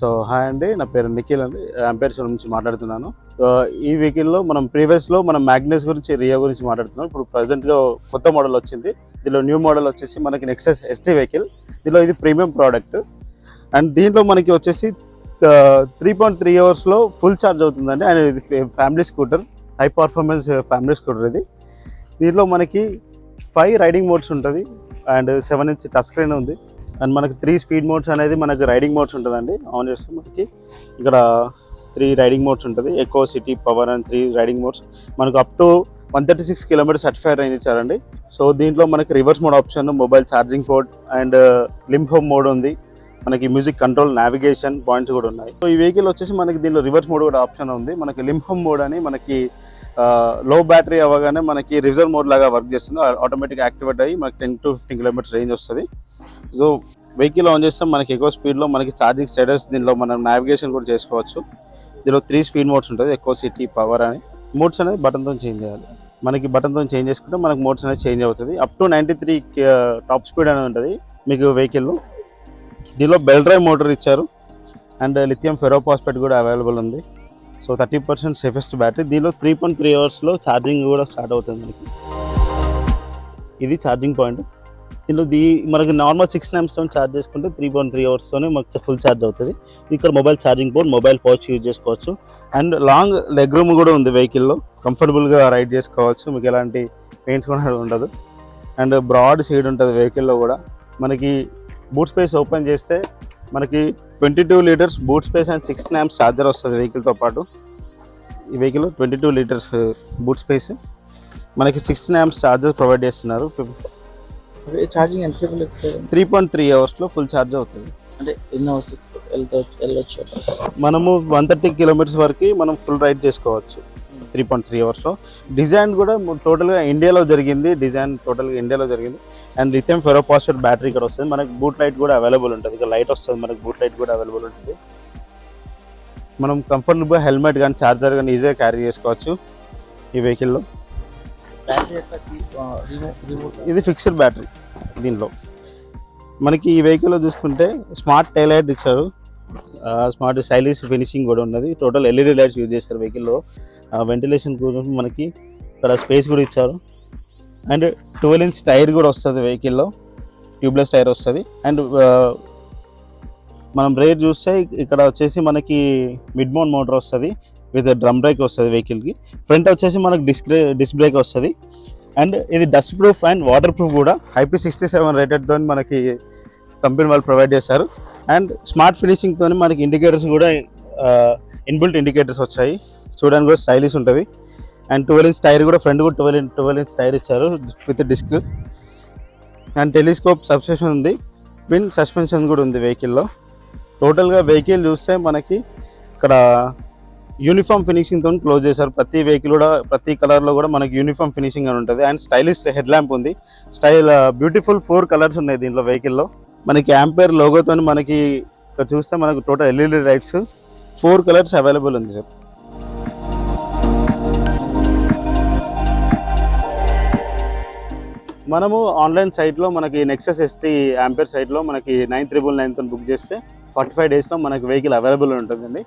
So hi అండి, నా పేరు నిఖిల్ అండి, అంపేర్ షోరూమ్ నుంచి మాట్లాడుతున్నాను. ఈ వెహికల్లో మనం ప్రీవియస్లో మనం మ్యాగ్నస్ గురించి, రియో గురించి మాట్లాడుతున్నాం. ఇప్పుడు ప్రజెంట్గా కొత్త మోడల్ వచ్చింది. దీనిలో న్యూ మోడల్ వచ్చేసి మనకి నెక్సస్ ఎస్టీ వెహికల్. దీనిలో ఇది ప్రీమియం ప్రోడక్ట్ అండ్ దీంట్లో మనకి వచ్చేసి 3.3 అవర్స్లో ఫుల్ ఛార్జ్ అవుతుందండి. అండ్ ఇది family scooter, high performance family scooter ఇది. దీంట్లో మనకి 5 రైడింగ్ మోడ్స్ ఉంటుంది అండ్ 7 ఇంచ్ టచ్ స్క్రీన్ ఉంది. అండ్ మనకి 3 స్పీడ్ మోడ్స్ అనేది మనకి రైడింగ్ మోడ్స్ ఉంటుందండి. ఆన్ చేస్తే మనకి ఇక్కడ 3 రైడింగ్ మోడ్స్ ఉంటుంది, eco, city, power and 3 riding modes. మనకు up to 136 kilometres certified range ఇచ్చారండి. సో దీంట్లో మనకి reverse mode option, mobile charging port and limp home mode ఉంది. మనకి మ్యూజిక్ కంట్రోల్, నావిగేషన్ పాయింట్స్ కూడా ఉన్నాయి. సో ఈ వెహికల్ వచ్చేసి మనకి దీనిలో రివర్స్ మోడ్ కూడా ఆప్షన్ ఉంది. మనకి లింప్ హోమ్ మోడ్ అని మనకి లో బ్యాటరీ అవ్వగానే మనకి రిజర్వ్ మోడ్ లాగా వర్క్ చేస్తుంది. ఆటోమేటిక్ యాక్టివేట్ అయ్యి మనకి 10 to 15 కిలోమీటర్స్ రేంజ్ వస్తుంది. సో వెహికల్ ఆన్ చేస్తాం, మనకి ఎక్కువ స్పీడ్లో మనకి ఛార్జింగ్ స్టేటస్, దీనిలో మనం నావిగేషన్ కూడా చేసుకోవచ్చు. దీనిలో 3 స్పీడ్ మోడ్స్ ఉంటుంది, ఎక్కువ, సిటీ, పవర్ అని. మోడ్స్ అనేది బటన్తో చేంజ్ చేయాలి. మనకి బటన్తో చేంజ్ చేసుకుంటే మనకి మోడ్స్ అనేది చేంజ్ అవుతుంది. అప్ టు 93 టాప్ స్పీడ్ అనేది ఉంటుంది మీకు వెహికల్లో. దీనిలో బెల్ డ్రైవ్ మోటార్ ఇచ్చారు అండ్ లిథియం ఫెరోఫాస్ఫేట్ కూడా అవైలబుల్ ఉంది. So 30% safest battery. దీనిలో 3.3 అవర్స్లో ఛార్జింగ్ కూడా స్టార్ట్ అవుతుంది మనకి. ఇది ఛార్జింగ్ పాయింట్. దీనిలో మనకి నార్మల్ 6 amps ఛార్జ్ చేసుకుంటే 3.3 అవర్స్తోనే మనకి ఫుల్ ఛార్జ్ అవుతుంది. ఇక్కడ mobile charging port, mobile pouch use చేసుకోవచ్చు. అండ్ లాంగ్ లెగ్ రూమ్ కూడా ఉంది వెహికల్లో, కంఫర్టబుల్గా రైడ్ చేసుకోవచ్చు, మీకు ఎలాంటి పెయిన్స్ కూడా ఉండదు. అండ్ బ్రాడ్ సీట్ ఉంటుంది వెహికల్లో కూడా. మనకి బూట్ స్పేస్ ఓపెన్ చేస్తే మనకి 22 litres boot space and 6 amps charger వస్తుంది వెహికల్తో పాటు. ఈ వెహికల్లో 22 లీటర్స్ బూట్ స్పేస్, మనకి 6 amps ఛార్జర్ ప్రొవైడ్ చేస్తున్నారు. ఛార్జింగ్ ఎంతసేపు 3.3 అవర్స్లో ఫుల్ ఛార్జ్ అవుతుంది. అంటే ఎన్ని అవర్స్ వెళ్ళొచ్చు? మనము 130 కిలోమీటర్స్ వరకు మనం ఫుల్ రైడ్ చేసుకోవచ్చు 3.3 అవర్స్లో. డిజైన్ కూడా టోటల్గా ఇండియాలో జరిగింది. అండ్ లిథియం ఫెరోఫాస్ఫేట్ బ్యాటరీ ఇక్కడ వస్తుంది. మనకి బూట్ లైట్ కూడా అవైలబుల్ ఉంటుంది. ఇక్కడ లైట్ వస్తుంది, మనకి బూట్ లైట్ కూడా అవైలబుల్ ఉంటుంది. మనం కంఫర్టబుల్గా హెల్మెట్ కానీ ఛార్జర్ కానీ ఈజీగా క్యారీ చేసుకోవచ్చు ఈ వెహికల్లో. ఇది ఫిక్స్డ్ బ్యాటరీ. దీనిలో మనకి ఈ వెహికల్లో చూసుకుంటే స్మార్ట్ టైల్ లైట్ ఇచ్చారు, స్మార్ట్ స్టైలిష్ ఫినిషింగ్ కూడా ఉన్నది. టోటల్ ఎల్ఈడి లైట్స్ యూజ్ చేశారు వెహికల్లో. వెంటిలేషన్ కోసం మనకి ఇక్కడ స్పేస్ కూడా ఇచ్చారు. అండ్ 12 ఇంచ్ టైర్ కూడా వస్తుంది వెహికల్లో, ట్యూబ్లెస్ టైర్ వస్తుంది. అండ్ మనం రేట్ చూస్తే ఇక్కడ వచ్చేసి మనకి మిడ్ మౌంట్ మోటార్ వస్తుంది విత్ డ్రమ్ బ్రేక్ వస్తుంది వెహికల్కి. ఫ్రంట్ వచ్చేసి మనకి డిస్క్ బ్రేక్ వస్తుంది. అండ్ ఇది dust proof and water proof కూడా. IP67 రేటెడ్తో మనకి కంపెనీ వాళ్ళు ప్రొవైడ్ చేశారు. అండ్ స్మార్ట్ ఫినిషింగ్తో మనకి ఇండికేటర్స్ కూడా ఇన్బిల్ట్ ఇండికేటర్స్ వచ్చాయి, చూడడానికి కూడా స్టైలిష్ ఉంటుంది. అండ్ 12 ఇంచ్ టైర్ కూడా, ఫ్రంట్ కూడా 12 ఇంచ్ టైర్ ఇచ్చారు with disc. And telescope subscription ఉంది, ట్విన్ సస్పెన్షన్ కూడా ఉంది వెహికల్లో. టోటల్గా వెహికల్ చూస్తే మనకి ఇక్కడ యూనిఫామ్ ఫినిషింగ్తో క్లోజ్ చేశారు. ప్రతి వెహికల్ కూడా, ప్రతి కలర్లో కూడా మనకి యూనిఫామ్ ఫినిషింగ్ అని ఉంటుంది. అండ్ స్టైలిష్ హెడ్ ల్యాంప్ ఉంది. బ్యూటిఫుల్ 4 కలర్స్ ఉన్నాయి దీంట్లో వెహికల్లో. మనకి యాంపేర్ లోగోతో మనకి ఇక్కడ చూస్తే మనకు total LED lights 4 colours available ఉంది సార్. మనము ఆన్లైన్ సైట్లో మనకి నెక్సస్ ఎస్టీ యాంపేర్ సైట్లో మనకి 9,999తో బుక్ చేస్తే 45 డేస్లో మనకి వెహికల్ అవైలబుల్ ఉంటుందండి.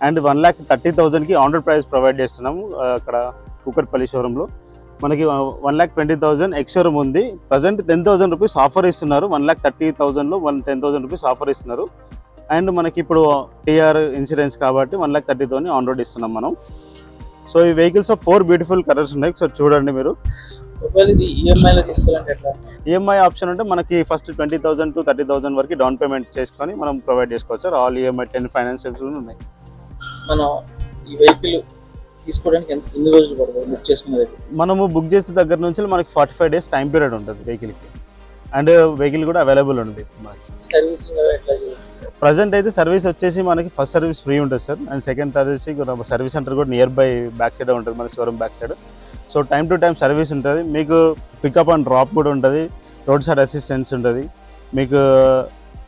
అండ్ 1,30,000కి ఆన్ రోడ్ ప్రైస్ ప్రొవైడ్ చేస్తున్నాము. అక్కడ కూకట్పల్లి షోరూంలో మనకి 1,20,000 ఎక్స్ షోరూమ్ ఉంది. ప్రజెంట్ 10,000 రూపీస్ ఆఫర్ ఇస్తున్నారు. 1,30,000లో 10,000 రూపీస్ ఆఫర్ ఇస్తున్నారు. అండ్ మనకి ఇప్పుడు టీఆర్ ఇన్సూరెన్స్ కాబట్టి 1,30,000 ఆన్ రోడ్ ఇస్తున్నాం మనం. సో ఈ వెహికల్స్లో 4 బ్యూటిఫుల్ కలర్స్ ఉన్నాయి, ఒకసారి చూడండి మీరు. ఈఎంఐ ఆప్షన్ అంటే మనకి ఫస్ట్ 20,000 to 30,000 వరకు డౌన్ పేమెంట్ చేసుకొని మనం ప్రొవైడ్ చేసుకోవచ్చు సార్. ఆల్ ఈఎంఐ 10 ఫైనాన్షియల్స్ ఉన్నాయి. మనం ఈ వెహికల్ తీసుకోవడానికి ఎన్ని రోజులు పడుతుంది బుక్ చేసుకునేది? మనము బుక్ చేసే దగ్గర నుంచి మనకి 45 డేస్ టైం పీరియడ్ ఉంటుంది వెహికల్కి. అండ్ వెహికల్ కూడా అవైలబుల్ ఉంది. సర్వీసింగ్ ప్రజెంట్ అయితే సర్వీస్ వచ్చేసి మనకి ఫస్ట్ సర్వీస్ ఫ్రీ ఉంటుంది sir. And second service centre కూడా నియర్ బై బ్యాక్ సైడ్ ఉంటుంది, మన showroom back side. So time to time service ఉంటుంది. మీకు పికప్ అండ్ డ్రాప్ కూడా ఉంటుంది, రోడ్ సైడ్ అసిస్టెన్స్ ఉంటుంది. మీకు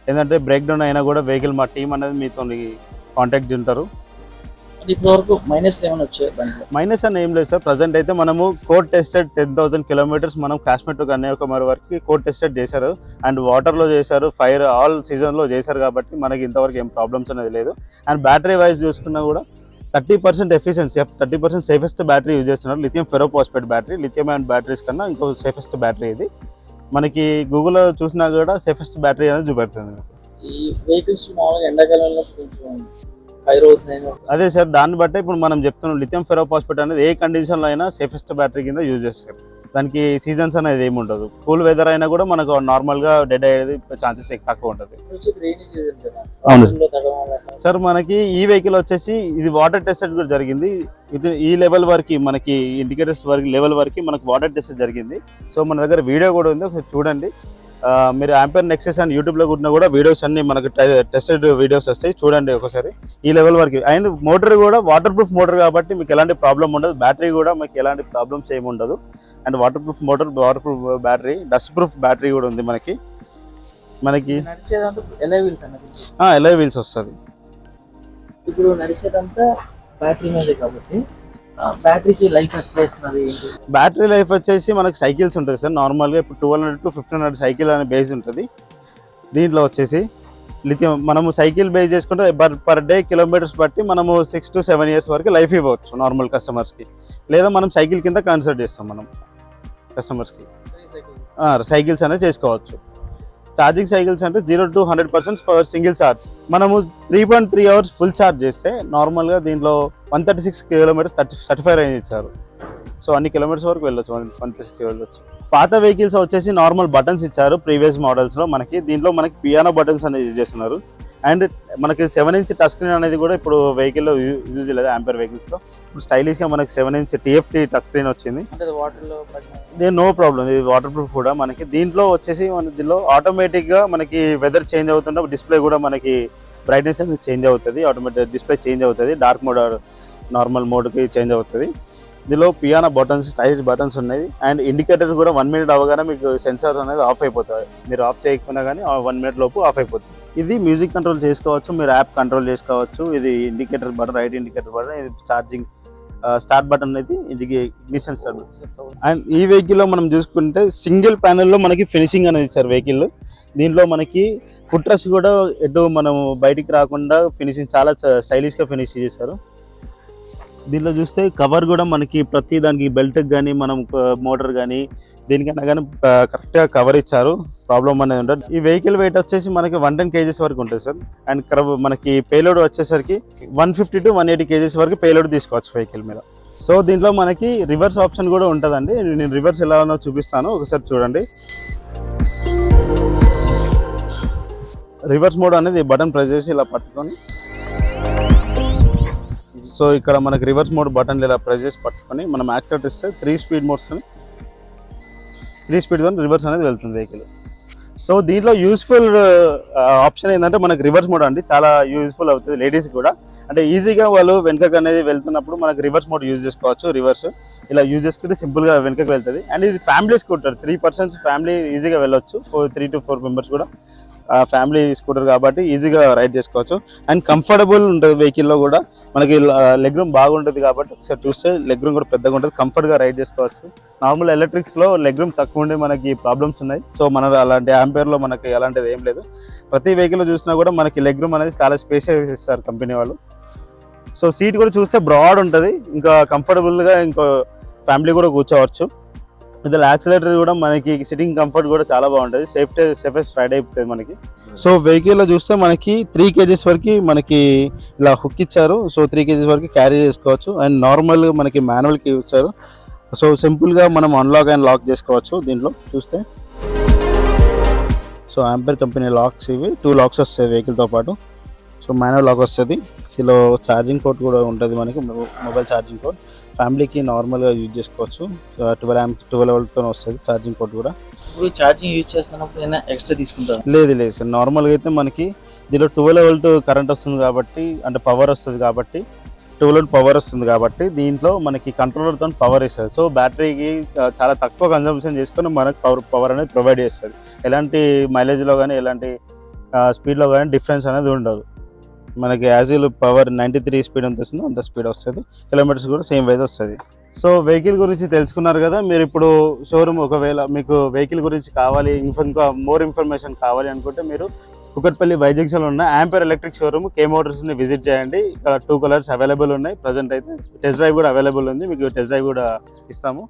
ఏంటంటే బ్రేక్ డౌన్ అయినా కూడా వెహికల్ మా టీం అనేది మీతో కాంటాక్ట్ ఉంటారు. ఇప్పటి వరకు మైనస్ ఏమైనా వచ్చాయి దాంట్లో? మైనస్ అని ఏం లేదు సార్. ప్రజెంట్ అయితే మనము కోడ్ టెస్టెడ్ 10,000 కిలోమీటర్స్ మనం కాశ్మీర్ టు కన్యాకుమారి వరకు కోడ్ టెస్టెడ్ చేశారు. అండ్ వాటర్లో చేశారు, ఫైర్ ఆల్ సీజన్లో చేశారు కాబట్టి మనకి ఇంతవరకు ఏం ప్రాబ్లమ్స్ అనేది లేదు. అండ్ బ్యాటరీ వైజ్ చూసుకున్నా కూడా 30% ఎఫిషియన్సీ, 30% సేఫెస్ట్ బ్యాటరీ యూజ్ చేస్తున్నారు. Lithium ferrophosphate battery, lithium ion batteries కన్నా ఇంకో సేఫెస్ట్ బ్యాటరీ ఇది. మనకి గూగుల్లో చూసినా కూడా సేఫెస్ట్ బ్యాటరీ అనేది చూపెడుతుంది. ఈ వెహికల్స్ మామూలుగా ఎండాకాలంలో కొంచెం ఫైర్ అవుతున్నాయి. అదే సార్, దాన్ని బట్టి ఇప్పుడు మనం చెప్తున్నాం లిథియం ఫెరోపాస్పేట్ అనేది ఏ కండిషన్లో అయినా సేఫెస్ట్ బ్యాటరీ కింద యూజ్ చేస్తారు. దానికి సీజన్స్ అనేది ఏమి ఉండదు. కూల్ వెదర్ అయినా కూడా మనకు నార్మల్గా డెడ్ అయ్యేది ఛాన్సెస్ తక్కువ ఉంటుంది. సార్ మనకి ఈ వెహికల్ వచ్చేసి ఇది వాటర్ టెస్టెడ్ కూడా జరిగింది. ఇది ఈ లెవెల్ వరకు మనకి ఇండికేటర్స్ వరకు లెవెల్ వరకు మనకు వాటర్ టెస్ట్ జరిగింది. సో మన దగ్గర వీడియో కూడా ఉంది, ఒకసారి చూడండి. మీరు ఆంపియర్ నెక్సెస్ అని యూట్యూబ్లో కొట్టినా కూడా వీడియోస్ అన్ని మనకు టెస్టెడ్ వీడియోస్ వస్తాయి, చూడండి ఒకసారి. ఈ లెవెల్ వరకు అండ్ మోటార్ కూడా వాటర్ ప్రూఫ్ మోటార్ కాబట్టి మీకు ఎలాంటి ప్రాబ్లం ఉండదు. బ్యాటరీ కూడా మీకు ఎలాంటి ప్రాబ్లమ్స్ ఏమి ఉండదు. And water proof motor, water proof battery, dust proof battery కూడా ఉంది మనకి. ఎలై వీల్స్ వస్తుంది. ఇప్పుడు నడిచేదంతా బ్యాటరీ మీదే కాబట్టి బ్యాటరీకి లైఫ్ ఎట్లా ఇస్తున్నారు? బ్యాటరీ లైఫ్ వచ్చేసి మనకి సైకిల్స్ ఉంటుంది సార్. నార్మల్గా ఇప్పుడు 1200 to 1500 సైకిల్ అనే బేస్ ఉంటుంది. దీంట్లో వచ్చేసి లిథియం మనము సైకిల్ బేస్ చేసుకుంటే పర్ డే కిలోమీటర్స్ బట్టి మనము 6 to 7 years వరకు లైఫ్ ఇవ్వచ్చు నార్మల్ కస్టమర్స్కి. లేదా మనం సైకిల్ కింద కన్సిడర్ చేస్తాం మనం కస్టమర్స్కి. సైకిల్స్ అనేది చేసుకోవచ్చు. ఛార్జింగ్ సైకిల్స్ అంటే 0 to 100% ఫర్ సింగిల్ ఛార్జ్. మనము 3.3 hours ఫుల్ ఛార్జ్ చేస్తే నార్మల్గా దీంట్లో 136 kilometers 35 రేంజ్ ఇచ్చారు. సో అన్ని కిలోమీటర్స్ వరకు వెళ్ళొచ్చు, 136 వెళ్ళొచ్చు. పాత వెహికల్స్ వచ్చేసి నార్మల్ బటన్స్ ఇచ్చారు ప్రీవియస్ మోడల్స్లో. మనకి దీంట్లో మనకి పియానో బటన్స్ అనేది యూజ్ చేస్తున్నారు. అండ్ మనకి 7-inch టచ్ స్క్రీన్ అనేది కూడా ఇప్పుడు వెహికల్లో యూజ్ చేయలేదు. ఆంపియర్ వెహికల్స్లో ఇప్పుడు స్టైలిష్గా మనకి 7-inch TFT టచ్ స్క్రీన్ వచ్చింది. నో ప్రాబ్లం, ఇది వాటర్ ప్రూఫ్ కూడా. మనకి దీంట్లో వచ్చేసి దీనిలో ఆటోమేటిక్గా మనకి వెదర్ చేంజ్ అవుతుంటే డిస్ప్లే కూడా మనకి బ్రైట్నెస్ అనేది చేంజ్ అవుతుంది. ఆటోమేటిక్ డిస్ప్లే చేంజ్ అవుతుంది. డార్క్ మోడ్ నార్మల్ మోడ్కి చేంజ్ అవుతుంది. దీనిలో పియానో బటన్స్, స్టైలిష్ బటన్స్ ఉన్నాయి. అండ్ ఇండికేటర్స్ కూడా 1 minute అవగానే మీకు సెన్సార్ అనేది ఆఫ్ అయిపోతుంది. మీరు ఆఫ్ చేయకపోయినా కానీ 1 minute లోపు ఆఫ్ అయిపోతుంది. ఇది మ్యూజిక్ కంట్రోల్ చేసుకోవచ్చు, మీరు యాప్ కంట్రోల్ చేసుకోవచ్చు. ఇది indicator button, right indicator button. ఇది ఛార్జింగ్ స్టార్ట్ బటన్ అనేది ఇగ్నిషన్ స్టార్ట్ బటన్. అండ్ ఈ వెహికల్లో మనం చూసుకుంటే సింగిల్ ప్యానెల్లో మనకి ఫినిషింగ్ అనేది సార్ వెహికల్. దీంట్లో మనకి ఫుట్ రెస్ట్ కూడా ఎటు మనం బయటికి రాకుండా ఫినిషింగ్ చాలా స్టైలిష్గా ఫినిష్ చేశారు. దీనిలో చూస్తే కవర్ కూడా మనకి ప్రతి దానికి బెల్ట్కి కానీ మనం మోటార్ కానీ దేనికైనా కానీ కరెక్ట్గా కవర్ ఇచ్చారు. ప్రాబ్లం అనేది ఉంటుంది. ఈ వెహికల్ వెయిట్ వచ్చేసి మనకి 110 kgs వరకు ఉంటుంది సార్. అండ్ మనకి పేలోడ్ వచ్చేసరికి 150 to 180 kgs వరకు పేలోడ్ తీసుకోవచ్చు వెహికల్ మీద. సో దీంట్లో మనకి రివర్స్ ఆప్షన్ కూడా ఉంటుందండి. నేను రివర్స్ ఎలా ఉన్నో చూపిస్తాను, ఒకసారి చూడండి. రివర్స్ మోడ్ అనేది బటన్ ప్రెస్ చేసి ఇలా పట్టుకొని, సో ఇక్కడ మనకి రివర్స్ మోడ్ బటన్ ఇలా ప్రెస్ చేసి పట్టుకొని మనం యాక్సిలేటర్ ఇస్తే 3 speed మోడ్స్తో 3 speedతో రివర్స్ అనేది వెళ్తుంది వెహికల్. సో దీంట్లో యూస్ఫుల్ ఆప్షన్ ఏంటంటే మనకి రివర్స్ మోడ్ అండి చాలా యూస్ఫుల్ అవుతుంది లేడీస్కి కూడా. అంటే ఈజీగా వాళ్ళు వెనకకు అనేది వెళ్తున్నప్పుడు మనకి రివర్స్ మోడ్ యూజ్ చేసుకోవచ్చు. రివర్స్ ఇలా యూజ్ చేసుకుంటే సింపుల్గా వెనకకు వెళ్తుంది. అండ్ ఇది ఫ్యామిలీ స్కూటర్, 3% ఫ్యామిలీ ఈజీగా వెళ్ళొచ్చు. 3 to 4 members కూడా ఫ్యామిలీ స్కూటర్ కాబట్టి ఈజీగా రైడ్ చేసుకోవచ్చు. అండ్ కంఫర్టబుల్ ఉంటుంది వెహికల్లో కూడా. మనకి లెగ్ రూమ్ బాగుంటుంది కాబట్టి ఒకసారి చూస్తే లెగ్ రూమ్ కూడా పెద్దగా ఉంటుంది, కంఫర్ట్గా రైడ్ చేసుకోవచ్చు. నార్మల్ ఎలక్ట్రిక్స్లో లెగ్ రూమ్ తక్కువ ఉండి మనకి ప్రాబ్లమ్స్ ఉన్నాయి. సో మన అలాంటి ఆంపియర్లో మనకి అలాంటిది ఏం లేదు. ప్రతి వెహికల్లో చూసినా కూడా మనకి లెగ్ రూమ్ అనేది చాలా స్పేషియస్ ఇస్తారు కంపెనీ వాళ్ళు. సో సీట్ కూడా చూస్తే బ్రాడ్ ఉంటుంది, ఇంకా కంఫర్టబుల్గా ఇంకో ఫ్యామిలీ కూడా కూర్చోవచ్చు. ఇందులో యాక్సిలేటర్ కూడా మనకి సిట్టింగ్ కంఫర్ట్ కూడా చాలా బాగుంటుంది. సేఫెస్ట్ రైడ్ అయిపోతుంది మనకి. సో వెహికల్లో చూస్తే మనకి 3 kgs వరకు మనకి ఇలా హుక్ ఇచ్చారు. సో 3 kgs వరకు క్యారీ చేసుకోవచ్చు. అండ్ నార్మల్ మనకి మాన్యువల్కి ఇచ్చారు. సో సింపుల్గా మనం అన్లాక్ అండ్ లాక్ చేసుకోవచ్చు. దీంట్లో చూస్తే సో ఆంపియర్ కంపెనీ లాక్స్ ఇవి 2 locks వస్తాయి వెహికల్తో పాటు. సో మాన్యువల్ లాక్ వస్తుంది. దీనిలో ఛార్జింగ్ పోర్ట్ కూడా ఉంటుంది మనకి, మొబైల్ ఛార్జింగ్ పోర్ట్. ఫ్యామిలీకి నార్మల్గా యూజ్ చేసుకోవచ్చు. 12 voltతో వస్తుంది ఛార్జింగ్ పోర్ట్ కూడా. ఇప్పుడు ఛార్జింగ్ యూజ్ చేస్తున్నప్పుడు ఏమైనా ఎక్స్ట్రా తీసుకుంటారు? లేదు సార్, నార్మల్గా అయితే మనకి దీనిలో 12 volt కరెంట్ వస్తుంది కాబట్టి, అంటే పవర్ వస్తుంది కాబట్టి, 12 volt పవర్ వస్తుంది కాబట్టి దీంట్లో మనకి కంట్రోలర్తో పవర్ ఇస్తుంది. సో బ్యాటరీకి చాలా తక్కువ కన్జంప్షన్ చేసుకొని మనకు పవర్ అనేది ప్రొవైడ్ చేస్తుంది. ఎలాంటి మైలేజ్లో కానీ ఎలాంటి స్పీడ్లో కానీ డిఫరెన్స్ అనేది ఉండదు. మనకి యాజిల్ పవర్ 93 స్పీడ్ ఎంత వస్తుందో అంత స్పీడ్ వస్తుంది, కిలోమీటర్స్ కూడా సేమ్ వైజ్ వస్తుంది. సో వెహికల్ గురించి తెలుసుకున్నారు కదా. మీరు ఇప్పుడు షోరూమ్ ఒకవేళ మీకు వెహికల్ గురించి కావాలి, ఇంకా మోర్ ఇన్ఫర్మేషన్ కావాలి అనుకుంటే మీరు కుకట్పల్లి వైజంక్షన్లో ఉన్న యాంపేర్ ఎలక్ట్రిక్ షోరూమ్ కే మోటార్స్ని విజిట్ చేయండి. ఇక్కడ 2 కలర్స్ అవైలబుల్ ఉన్నాయి. ప్రజెంట్ అయితే టెస్ట్ డ్రైవ్ కూడా అవైలబుల్ ఉంది, మీకు టెస్ట్ డ్రైవ్ కూడా ఇస్తాము.